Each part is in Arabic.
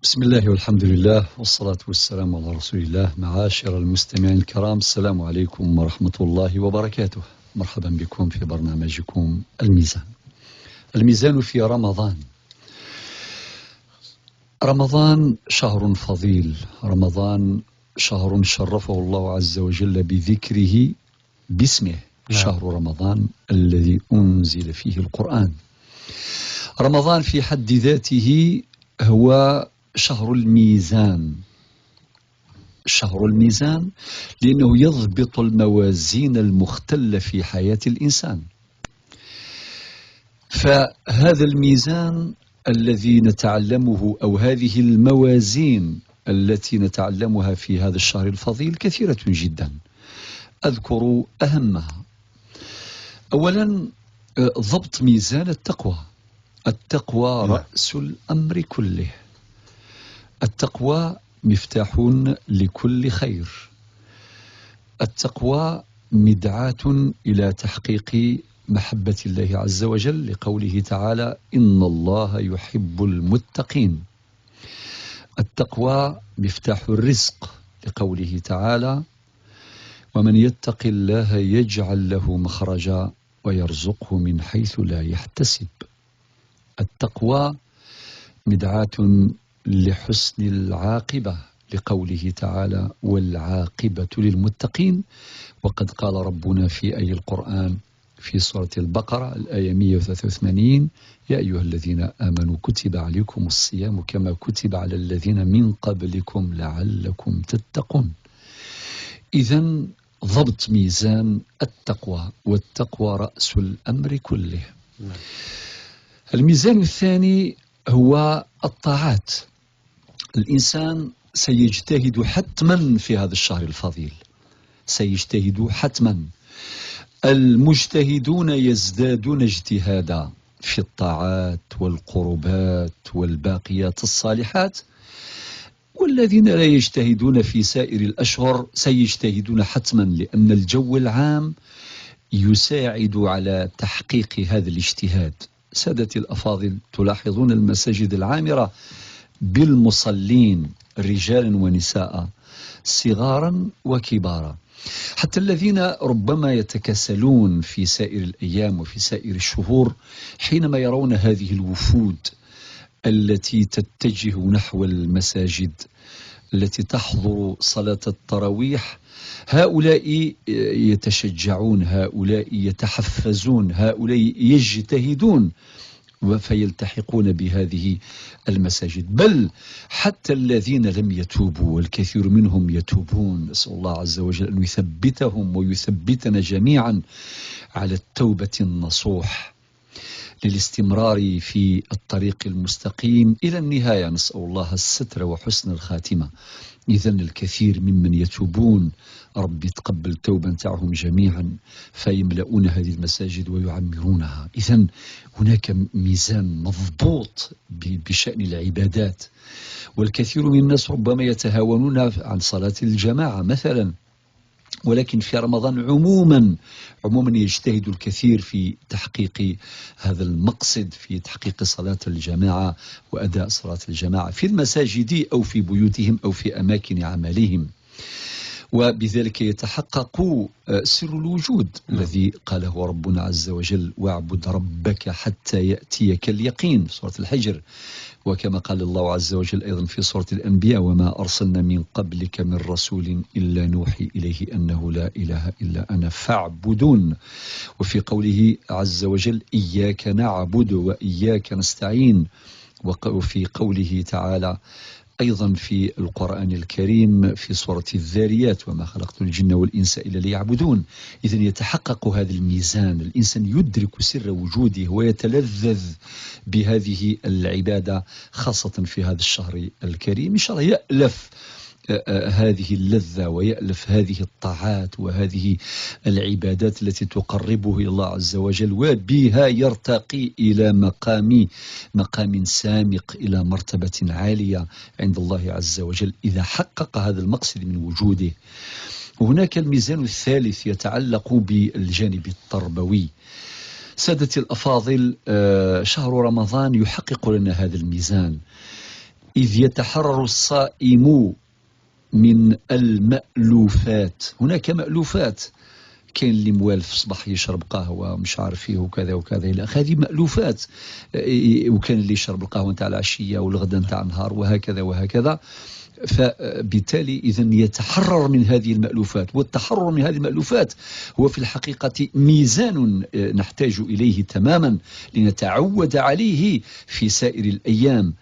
بسم الله والحمد لله والصلاة والسلام على رسول الله. معاشر المستمعين الكرام، السلام عليكم ورحمة الله وبركاته. مرحبا بكم في برنامجكم الميزان. الميزان في رمضان. رمضان شهر فضيل، رمضان شهر شرفه الله عز وجل بذكره باسمه. شهر رمضان الذي أنزل فيه القرآن. رمضان في حد ذاته هو شهر الميزان. شهر الميزان لأنه يضبط الموازين المختلة في حياة الإنسان. فهذا الميزان الذي نتعلمه، أو هذه الموازين التي نتعلمها في هذا الشهر الفضيل كثيرة جدا. أذكر أهمها. أولا، ضبط ميزان التقوى. التقوى رأس الأمر كله. التقوى مفتاح لكل خير. التقوى مدعاة إلى تحقيق محبة الله عز وجل، لقوله تعالى: إن الله يحب المتقين. التقوى مفتاح الرزق، لقوله تعالى: ومن يتق الله يجعل له مخرجا ويرزقه من حيث لا يحتسب. التقوى مدعاة لحسن العاقبة، لقوله تعالى: والعاقبة للمتقين. وقد قال ربنا في أي القرآن في سورة البقرة الآية 183: يا أيها الذين آمنوا كتب عليكم الصيام كما كتب على الذين من قبلكم لعلكم تتقون. إذن ضبط ميزان التقوى، والتقوى رأس الأمر كله. الميزان الثاني هو الطاعات. الإنسان سيجتهد حتما في هذا الشهر الفضيل، سيجتهد حتما. المجتهدون يزدادون اجتهادا في الطاعات والقربات والباقيات الصالحات، والذين لا يجتهدون في سائر الأشهر سيجتهدون حتما، لأن الجو العام يساعد على تحقيق هذا الاجتهاد. سادتي الأفاضل، تلاحظون المساجد العامرة بالمصلين رجالا ونساء، صغارا وكبارا، حتى الذين ربما يتكسلون في سائر الأيام وفي سائر الشهور، حينما يرون هذه الوفود التي تتجه نحو المساجد، التي تحضر صلاة التراويح، هؤلاء يتشجعون، هؤلاء يتحفزون، هؤلاء يجتهدون فيلتحقون بهذه المساجد. بل حتى الذين لم يتوبوا، والكثير منهم يتوبون، نسأل الله عز وجل أن يثبتهم ويثبتنا جميعا على التوبة النصوح للاستمرار في الطريق المستقيم إلى النهاية. نسأل الله الستر وحسن الخاتمة. إذن الكثير ممن يتوبون، ربي يتقبل التوبة نتاعهم جميعا، فيملؤون هذه المساجد ويعمرونها. إذن هناك ميزان مضبوط بشأن العبادات. والكثير من الناس ربما يتهاونون عن صلاة الجماعة مثلا، ولكن في رمضان عموما يجتهد الكثير في تحقيق هذا المقصد، في تحقيق صلاة الجماعة وأداء صلاة الجماعة في المساجد أو في بيوتهم أو في أماكن عملهم، وبذلك يتحقق سر الوجود الذي قاله ربنا عز وجل: واعبد ربك حتى يأتيك اليقين، سورة الحجر. وكما قال الله عز وجل أيضا في سورة الأنبياء: وما أرسلنا من قبلك من رسول إلا نوحي إليه أنه لا إله إلا أنا فاعبدون. وفي قوله عز وجل: إياك نعبد وإياك نستعين. وفي قوله تعالى أيضا في القرآن الكريم في سورة الذاريات: وما خلقت الجن والإنس إلا ليعبدون. إذن يتحقق هذا الميزان، الإنسان يدرك سر وجوده ويتلذذ بهذه العبادة، خاصة في هذا الشهر الكريم. إن شاء الله يألف هذه اللذة ويألف هذه الطاعات وهذه العبادات التي تقربه إلى الله عز وجل، وبها يرتقي إلى مقام سامق، إلى مرتبة عالية عند الله عز وجل إذا حقق هذا المقصد من وجوده. وهناك الميزان الثالث يتعلق بالجانب التربوي. سادتي الأفاضل، شهر رمضان يحقق لنا هذا الميزان. إذ يتحرر الصائم من المألوفات. هناك مألوفات، كاين اللي موالف الصباح يشرب قهوة مش عارف فيه وكذا وكذا إلى آخره، هذه مألوفات. وكان اللي يشرب القهوة نتاع العشية والغدا نتاع النهار وهكذا وهكذا. فبالتالي إذن يتحرر من هذه المألوفات، والتحرر من هذه المألوفات هو في الحقيقة ميزان نحتاج إليه تماما لنتعود عليه في سائر الأيام،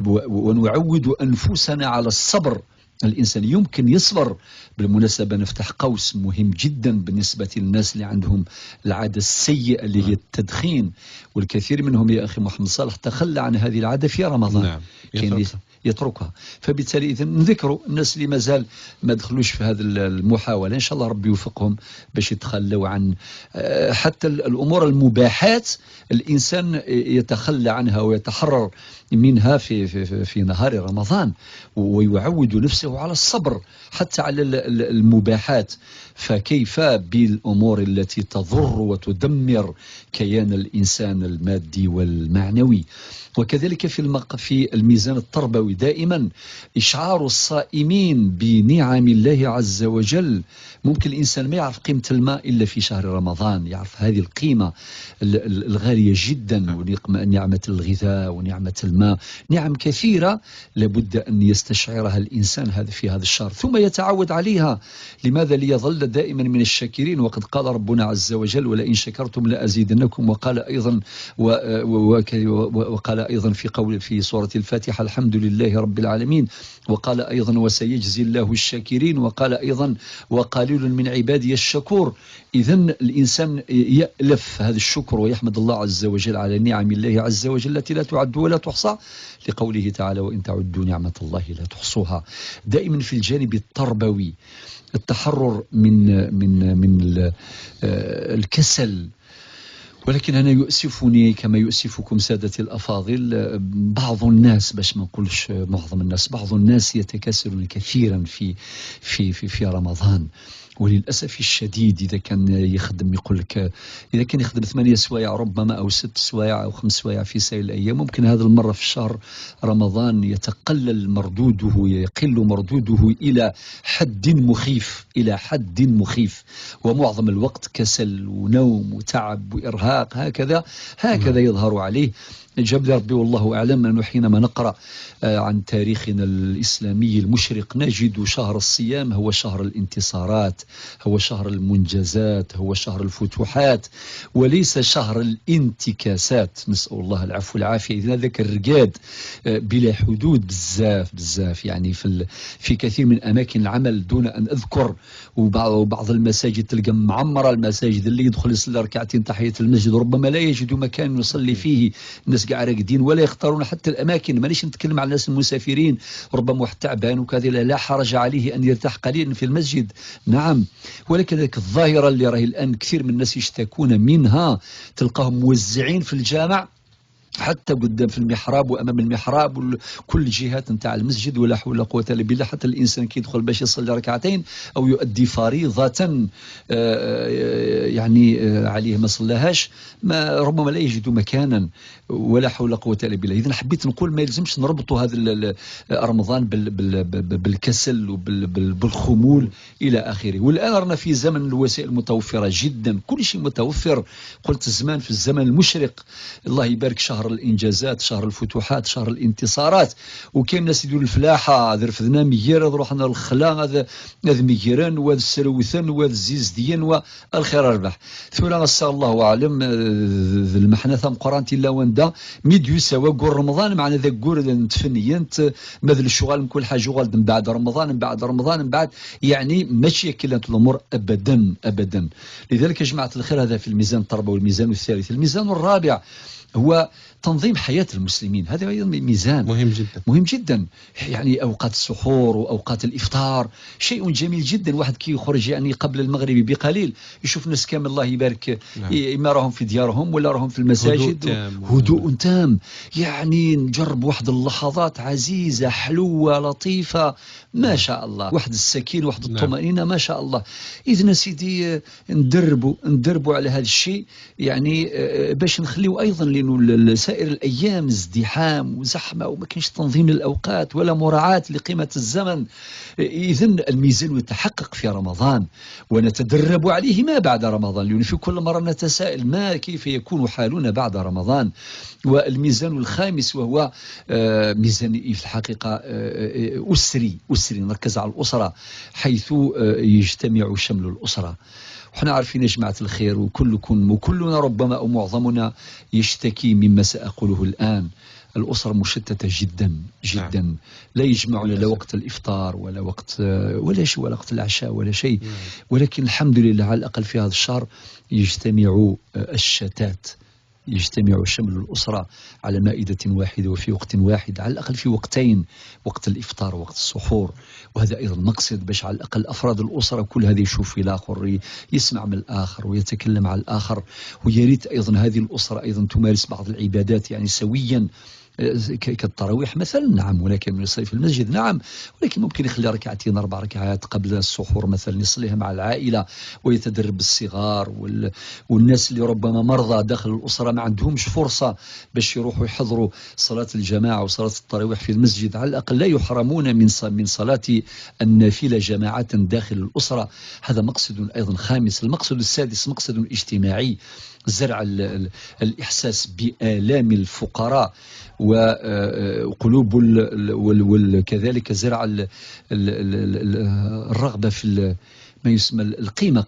ونعود أنفسنا على الصبر. الإنسان يمكن يصبر. بالمناسبة نفتح قوس مهم جدا بالنسبة للناس اللي عندهم العادة السيئة اللي هي التدخين، والكثير منهم يا أخي محمد صالح تخلى عن هذه العادة في رمضان. نعم. يتركها. فبالتالي إذن نذكروا الناس اللي مازال ما دخلوش في هذه المحاولة، إن شاء الله ربي يوفقهم باش يتخلوا عن حتى الأمور المباحات. الإنسان يتخلى عنها ويتحرر منها في نهار رمضان، ويعود نفسه على الصبر حتى على المباحات. فكيف بالأمور التي تضر وتدمر كيان الإنسان المادي والمعنوي. وكذلك في الميزان التربوي دائما إشعار الصائمين بنعم الله عز وجل. ممكن الإنسان ما يعرف قيمة الماء إلا في شهر رمضان، يعرف هذه القيمة الغالية جدا، ونعمة الغذاء ونعمة الماء، نعم كثيرة لابد أن يستشعرها الإنسان في هذا الشهر ثم يتعود عليها. لماذا؟ ليظل دائما من الشاكرين. وقد قال ربنا عز وجل: ولئن شكرتم لأزيدنكم. وقال أيضا في سورة الفاتحة: الحمد لله رب العالمين. وقال أيضا: وسيجزي الله الشاكرين. وقال أيضا: وقليل من عبادي الشكور. إذن الإنسان يألف هذا الشكر ويحمد الله عز وجل على نعم الله عز وجل التي لا تعد ولا تحصى، لقوله تعالى: وإن تعدوا نعمة الله لا تحصوها. دائما في الجانب التربوي التحرر من الكسل. ولكن أنا يؤسفني كما يؤسفكم سادتي الأفاضل بعض الناس، باش ما نقولش معظم الناس، بعض الناس يتكاسلون كثيرا في رمضان. وللأسف الشديد إذا كان يخدم، يقول لك إذا كان يخدم 8 سوايع ربما أو 6 سوايع أو 5 سوايع في سائر الأيام، ممكن هذا المرة في شهر رمضان يتقلل مردوده، يقل مردوده إلى حد مخيف، ومعظم الوقت كسل ونوم وتعب وإرهاق، هكذا يظهر عليه. جاب ربي والله أعلم. أنه حينما نقرأ عن تاريخنا الإسلامي المشرق نجد شهر الصيام هو شهر الانتصارات، هو شهر المنجزات، هو شهر الفتوحات، وليس شهر الانتكاسات. نسأل الله العفو والعافية. إذن ذاك الرقاد بلا حدود بزاف يعني في كثير من أماكن العمل دون أن أذكر. وبعض المساجد تلقى معمرة، المساجد اللي يدخل يصلي ركعتين تحية المسجد ربما لا يجد مكان يصلي فيه، الناس قاع راقدين ولا يختارون حتى الأماكن. مانيش نتكلم على الناس المسافرين، ربما واحد تعبان وكذا لا حرج عليه أن يرتاح قليلا في المسجد، نعم. ولكن ذلك الظاهرة اللي راهي الآن كثير من الناس يشتكون منها، تلقاهم موزعين في الجامع حتى قدام في المحراب وامام المحراب وكل الجهات نتاع المسجد، ولا حول ولا قوه الا بالله. حتى الانسان كي يدخل باش يصلي ركعتين او يؤدي فريضه يعني عليه ما صلاهاش، ربما لا يجد مكانا، ولا حول ولا قوه الا بالله. اذا حبيت نقول ما يلزمش نربطوا هذا رمضان بالكسل وبالخمول الى اخره. والان رانا في زمن الوسائل متوفره جدا، كل شيء متوفر. قلت الزمان في الزمن المشرق، الله يبارك، شهر الانجازات، شهر الفتوحات، شهر الانتصارات. وكاين الناس يديروا الفلاحه، هذا رفدنا ميير، رحنا الخلا، هذا مييران، وهذا السروثن، وهذا الزيزديان، والخير ربح. ثم نسال الله اعلم المحنه مقرانت الا وندا ميديو سوا قول رمضان معنا ذاك قول نتفنينت مثل الشغل من كل حاجه غالد من بعد رمضان من بعد يعني ماشي كلات الامور ابدا. لذلك يا جماعه الخير هذا في الميزان التربوي. والميزان الثالث، الميزان الرابع، هو تنظيم حياة المسلمين. هذا أيضا ميزان مهم جدا. يعني أوقات السحور وأوقات الإفطار شيء جميل جدا. واحد كي يخرج يعني قبل المغرب بقليل يشوف ناس كامل الله يبارك، إما راهم في ديارهم ولا راهم في المساجد، هدوء تام. يعني نجرب واحد اللحظات عزيزة حلوة لطيفة ما شاء الله، واحد السكينة واحد الطمأنينة ما شاء الله. إذن سيدي ندربوا على هذا الشيء، يعني باش نخليو أيضا لأنه سائر الأيام ازدحام وزحمة وما كانش تنظيم للأوقات ولا مراعاة لقيمة الزمن. إذن الميزان يتحقق في رمضان ونتدرب عليه ما بعد رمضان، لأن في كل مرة نتساءل ما كيف يكون حالنا بعد رمضان. والميزان الخامس وهو ميزان في الحقيقة أسري نركز على الأسرة، حيث يجتمع شمل الأسرة. وحنا عارفين يا جماعة الخير، وكلنا ربما أو معظمنا يشتكي مما سأقوله الآن. الأسرة مشتتة جدا جدا. نعم. لا يجمعنا لا وقت الإفطار ولا وقت ولا وقت العشاء ولا شيء. نعم. ولكن الحمد لله على الأقل في هذا الشهر يجتمع الشتات، يجتمع شمل الأسرة على مائدة واحدة وفي وقت واحد، على الأقل في وقتين، وقت الإفطار ووقت السحور. وهذا أيضا مقصد باش على الأقل أفراد الأسرة كل هذا يشوف في الآخر، يسمع من الآخر ويتكلم على الآخر. ويريد أيضا هذه الأسرة أيضا تمارس بعض العبادات يعني سويا، كالتراويح مثلا. نعم، ولكن يصلي في المسجد. نعم، ولكن ممكن يخلي ركعتين 4 ركعات قبل السحور مثلا يصليها مع العائلة، ويتدرب الصغار والناس اللي ربما مرضى داخل الأسرة ما عندهمش فرصة باش يروحوا يحضروا صلاة الجماعة وصلاة التراويح في المسجد، على الأقل لا يحرمون من صلاة النافلة جماعة داخل الأسرة. هذا مقصد أيضا خامس. المقصد السادس مقصد اجتماعي، زرع الإحساس بآلام الفقراء وقلوب وكذلك زرع الرغبة في ما يسمى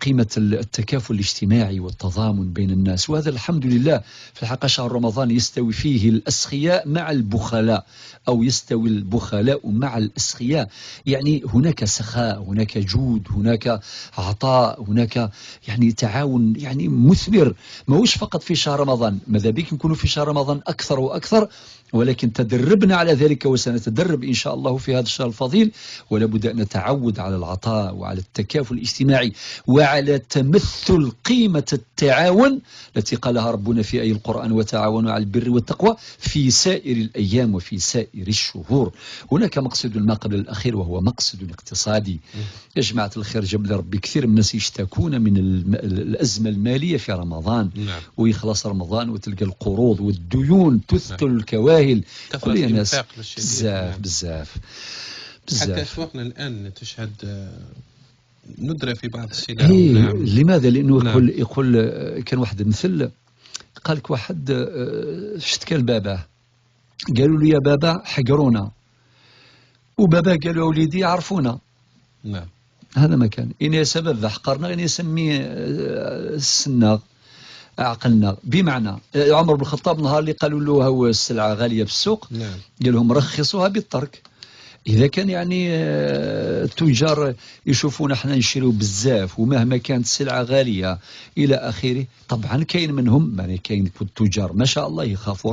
قيمة التكافل الاجتماعي والتضامن بين الناس. وهذا الحمد لله في الحقيقة شهر رمضان يستوي فيه الأسخياء مع البخلاء، أو يستوي البخلاء مع الأسخياء. يعني هناك سخاء، هناك جود، هناك عطاء، هناك يعني تعاون يعني مثمر. ماهوش فقط في شهر رمضان، ماذا بك نكونوا في شهر رمضان أكثر وأكثر، ولكن تدربنا على ذلك وسنتدرب إن شاء الله في هذا الشهر الفضيل. ولا بد أن نتعود على العطاء وعلى التكافل الاجتماعي وعلى تمثل قيمة التعاون التي قالها ربنا في آية القرآن: وتعاونوا على البر والتقوى في سائر الأيام وفي سائر الشهور. هناك مقصد ما قبل الأخير وهو مقصد اقتصادي. يا جماعة الخير، جاب لي ربي كثير من الناس يشتكون من الأزمة المالية في رمضان. نعم. ويخلص رمضان وتلقى القروض والديون تثقل الكواهل. كثرة الإنفاق بزاف بزاف بزاف. حتى أسواقنا الآن تشهد ندرة في بعض السلع. نعم. لماذا؟ لأنه نعم. يقول كان واحد المثل، قال لك واحد اشتكى لباباه، قالوا له: يا بابا حقرونا. وبابا قال له: وليدي عرفونا. نعم. هذا ما كان. إن سبب حقرنا غير يسميه السناغ عقلنا. بمعنى عمر بن الخطاب نهار اللي قالوا له هو السلعة غالية في السوق، نعم. قال لهم رخصوها بالترك. إذا كان يعني التجار يشوفون احنا نشريو بزاف ومهما كانت السلعة غالية إلى آخره، طبعا كاين منهم يعني كاين التجار ما شاء الله يخافوا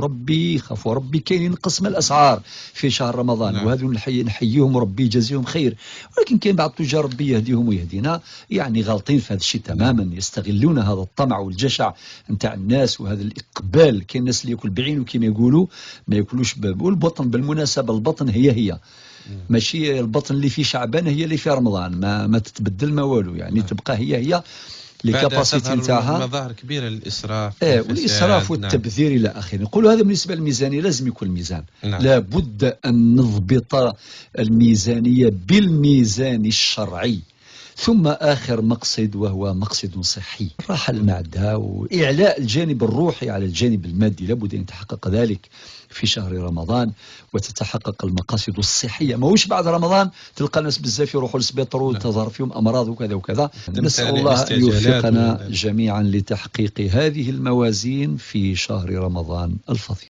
ربي كاين ينقسم الأسعار في شهر رمضان. نعم. وهذو نحييهم ربي يجازيهم خير. ولكن كاين بعض التجار ربي يهديهم ويهدينا يعني غالطين في هذا الشيء تماما، يستغلون هذا الطمع والجشع نتاع الناس وهذا الإقبال. كاين الناس اللي ياكل بعينه كما يقولوا ما ياكلوش والبطن. بالمناسبة البطن هي ماشي البطن اللي في شعبان هي اللي في رمضان، ما تتبدل ما والو يعني. تبقى هي الكاباسيتي نتاعها. مظاهر كبيره للاسراف والاسراف والتبذير الى اخره. نقولوا هذا بالنسبه للميزانيه لازم يكون الميزان. نعم. لابد ان نضبط الميزانيه بالميزان الشرعي. ثم آخر مقصد وهو مقصد صحي، راحة المعدة وإعلاء الجانب الروحي على الجانب المادي. لابد أن يتحقق ذلك في شهر رمضان وتتحقق المقاصد الصحية. ماهوش بعد رمضان تلقى الناس بزاف يروحوا للسبيطار وتظهر فيهم أمراض وكذا وكذا. نسأل الله أن يوفقنا جميعا لتحقيق هذه الموازين في شهر رمضان الفضيل.